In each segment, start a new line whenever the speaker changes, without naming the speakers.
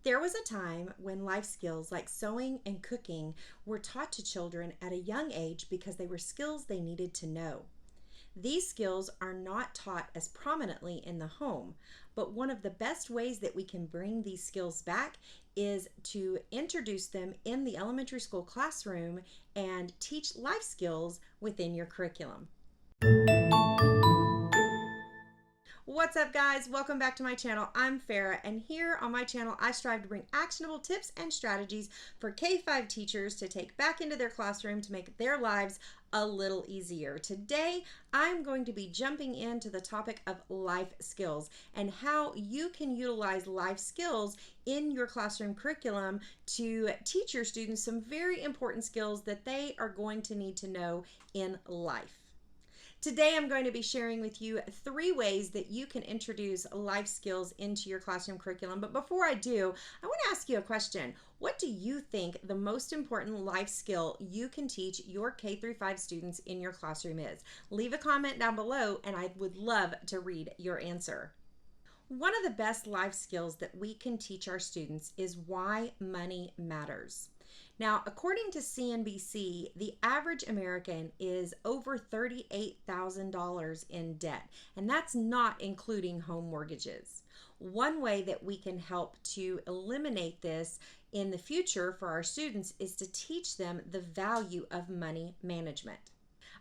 There was a time when life skills like sewing and cooking were taught to children at a young age because they were skills they needed to know. These skills are not taught as prominently in the home, but one of the best ways that we can bring these skills back is to introduce them in the elementary school classroom and teach life skills within your curriculum. What's up, guys? Welcome back to my channel. I'm Farrah, and here on my channel I strive to bring actionable tips and strategies for K-5 teachers to take back into their classroom to make their lives a little easier. Today I'm going to be jumping into the topic of life skills and how you can utilize life skills in your classroom curriculum to teach your students some very important skills that they are going to need to know in life. Today I'm going to be sharing with you 3 ways that you can introduce life skills into your classroom curriculum. But before I do, I want to ask you a question. What do you think the most important life skill you can teach your K-5 students in your classroom is? Leave a comment down below and I would love to read your answer. One of the best life skills that we can teach our students is why money matters. Now, according to CNBC, the average American is over $38,000 in debt, and that's not including home mortgages. One way that we can help to eliminate this in the future for our students is to teach them the value of money management.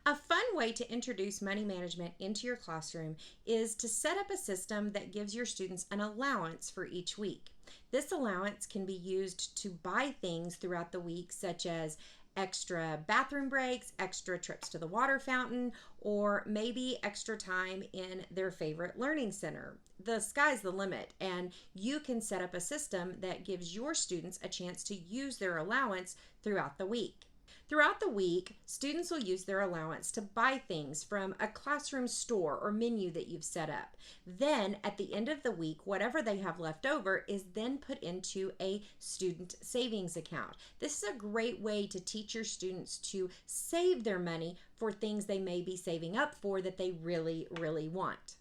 A fun way to introduce money management into your classroom is to set up a system that gives your students an allowance for each week. This allowance can be used to buy things throughout the week, such as extra bathroom breaks, extra trips to the water fountain, or maybe extra time in their favorite learning center. The sky's the limit, and you can set up a system that gives your students a chance to use their allowance throughout the week. Throughout the week, students will use their allowance to buy things from a classroom store or menu that you've set up. Then, at the end of the week, whatever they have left over is then put into a student savings account. This is a great way to teach your students to save their money for things they may be saving up for that they really, really want.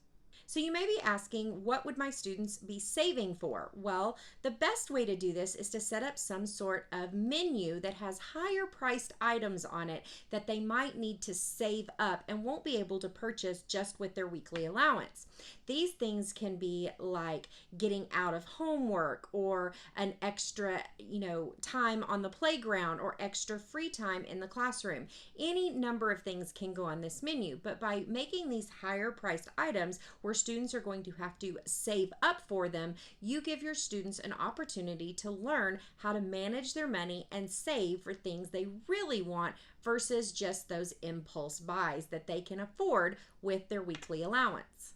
So you may be asking, what would my students be saving for? Well, the best way to do this is to set up some sort of menu that has higher priced items on it that they might need to save up and won't be able to purchase just with their weekly allowance. These things can be like getting out of homework or an extra, time on the playground or extra free time in the classroom. Any number of things can go on this menu, but by making these higher priced items where students are going to have to save up for them, you give your students an opportunity to learn how to manage their money and save for things they really want versus just those impulse buys that they can afford with their weekly allowance.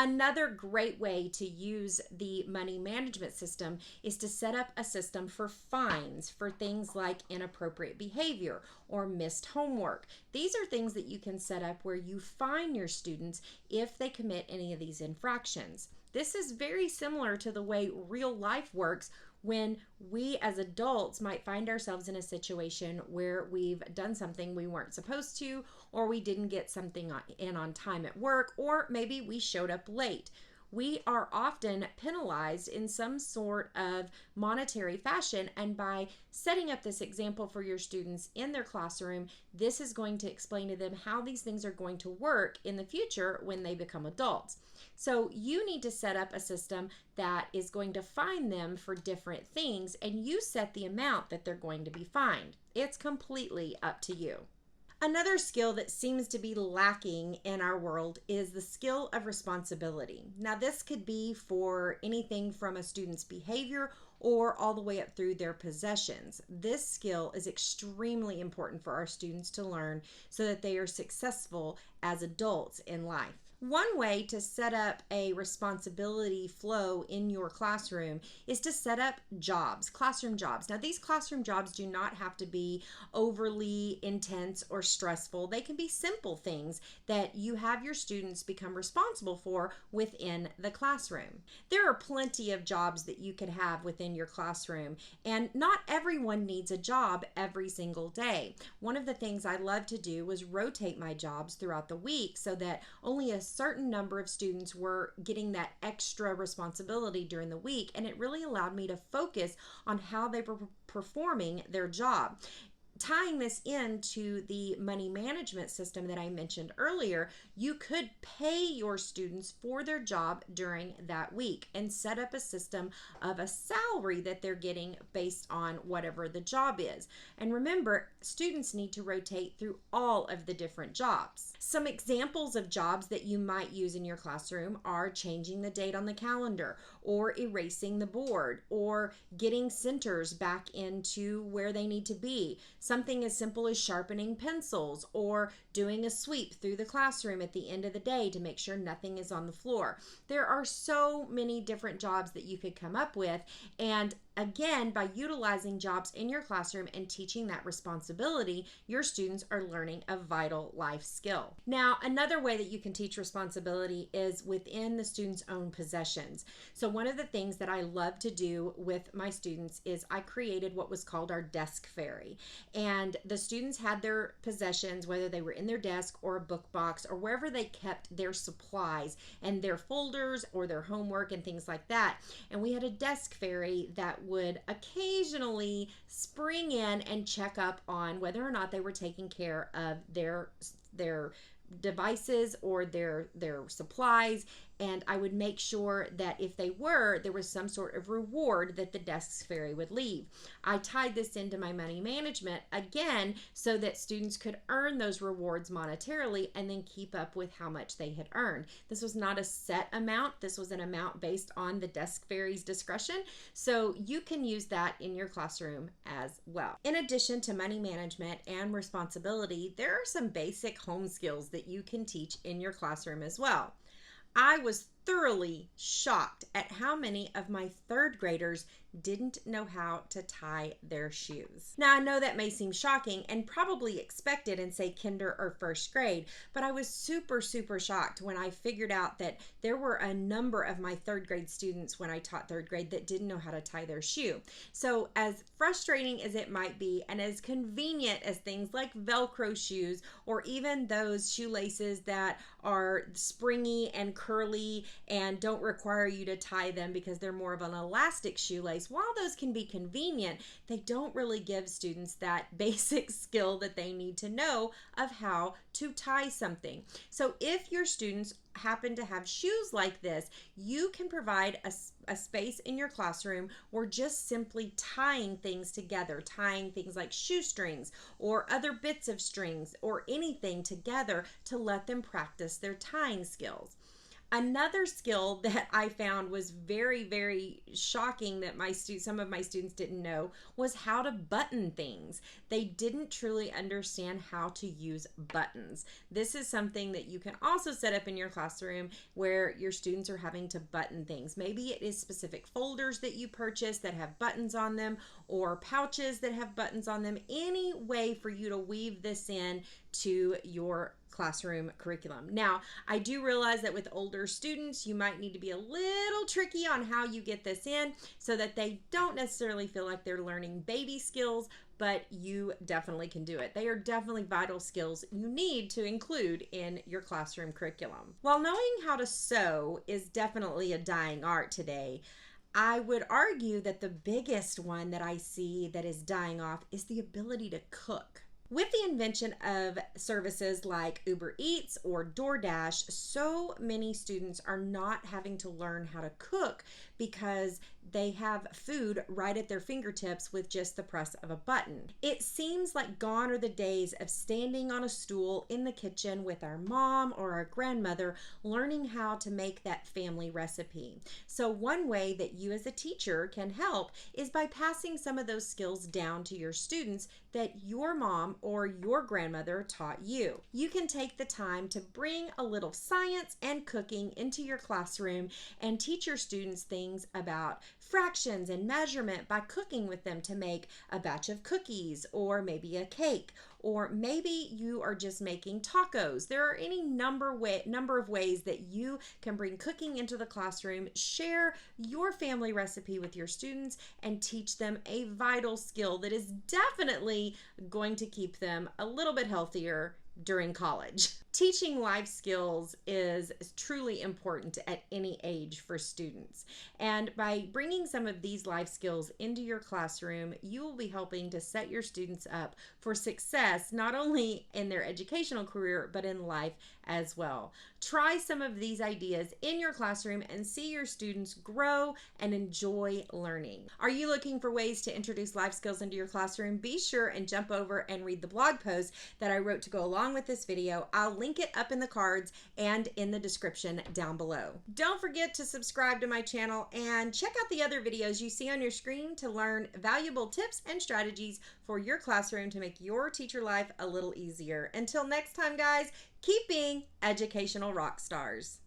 Another great way to use the money management system is to set up a system for fines for things like inappropriate behavior or missed homework. These are things that you can set up where you fine your students if they commit any of these infractions. This is very similar to the way real life works when we as adults might find ourselves in a situation where we've done something we weren't supposed to, or we didn't get something in on time at work, or maybe we showed up late. We are often penalized in some sort of monetary fashion, and by setting up this example for your students in their classroom, this is going to explain to them how these things are going to work in the future when they become adults. So you need to set up a system that is going to fine them for different things, and you set the amount that they're going to be fined. It's completely up to you. Another skill that seems to be lacking in our world is the skill of responsibility. Now, this could be for anything from a student's behavior or all the way up through their possessions. This skill is extremely important for our students to learn so that they are successful as adults in life. One way to set up a responsibility flow in your classroom is to set up jobs, classroom jobs. Now, these classroom jobs do not have to be overly intense or stressful. They can be simple things that you have your students become responsible for within the classroom. There are plenty of jobs that you could have within your classroom, and not everyone needs a job every single day. One of the things I love to do was rotate my jobs throughout the week so that only a certain number of students were getting that extra responsibility during the week, and it really allowed me to focus on how they were performing their job. Tying this into the money management system that I mentioned earlier, you could pay your students for their job during that week and set up a system of a salary that they're getting based on whatever the job is. And remember, students need to rotate through all of the different jobs. Some examples of jobs that you might use in your classroom are changing the date on the calendar, or erasing the board, or getting centers back into where they need to be. Something as simple as sharpening pencils, or doing a sweep through the classroom at the end of the day to make sure nothing is on the floor. There are so many different jobs that you could come up with, and again, by utilizing jobs in your classroom and teaching that responsibility, your students are learning a vital life skill. Now, another way that you can teach responsibility is within the student's own possessions. So one of the things that I love to do with my students is I created what was called our desk fairy. And the students had their possessions, whether they were in their desk or a book box or wherever they kept their supplies and their folders or their homework and things like that. And we had a desk fairy that would occasionally spring in and check up on whether or not they were taking care of their devices or their supplies, and I would make sure that if they were, there was some sort of reward that the desk fairy would leave. I tied this into my money management again so that students could earn those rewards monetarily and then keep up with how much they had earned. This was not a set amount. This was an amount based on the desk fairy's discretion, so you can use that in your classroom as well. In addition to money management and responsibility, there are some basic home skills that you can teach in your classroom as well. I was thoroughly shocked at how many of my third graders didn't know how to tie their shoes. Now, I know that may seem shocking and probably expected in, say, kinder or first grade, but I was super shocked when I figured out that there were a number of my third grade students when I taught third grade that didn't know how to tie their shoe. So as frustrating as it might be, and as convenient as things like Velcro shoes, or even those shoelaces that are springy and curly and don't require you to tie them because they're more of an elastic shoelace, while those can be convenient, they don't really give students that basic skill that they need to know of how to tie something. So if your students happen to have shoes like this, you can provide a space in your classroom where just simply tying things together, tying things like shoestrings or other bits of strings or anything together to let them practice their tying skills. Another skill that I found was very shocking that some of my students didn't know was how to button things. They didn't truly understand how to use buttons. This is something that you can also set up in your classroom where your students are having to button things. Maybe it is specific folders that you purchase that have buttons on them, or pouches that have buttons on them. Any way for you to weave this in to your classroom curriculum. Now, I do realize that with older students, you might need to be a little tricky on how you get this in so that they don't necessarily feel like they're learning baby skills, but you definitely can do it. They are definitely vital skills you need to include in your classroom curriculum. While knowing how to sew is definitely a dying art today, I would argue that the biggest one that I see that is dying off is the ability to cook. With the invention of services like Uber Eats or DoorDash, so many students are not having to learn how to cook because they have food right at their fingertips with just the press of a button. It seems like gone are the days of standing on a stool in the kitchen with our mom or our grandmother learning how to make that family recipe. So one way that you as a teacher can help is by passing some of those skills down to your students that your mom or your grandmother taught you. You can take the time to bring a little science and cooking into your classroom and teach your students things about fractions and measurement by cooking with them to make a batch of cookies or maybe a cake, or maybe you are just making tacos. There are any number of ways that you can bring cooking into the classroom, share your family recipe with your students, and teach them a vital skill that is definitely going to keep them a little bit healthier during college. Teaching life skills is truly important at any age for students. And by bringing some of these life skills into your classroom, you will be helping to set your students up for success, not only in their educational career, but in life as well. Try some of these ideas in your classroom and see your students grow and enjoy learning. Are you looking for ways to introduce life skills into your classroom? Be sure and jump over and read the blog post that I wrote to go along with this video. I'll link it up in the cards and in the description down below. Don't forget to subscribe to my channel and check out the other videos you see on your screen to learn valuable tips and strategies for your classroom to make your teacher life a little easier. Until next time, guys, keep being educational rock stars.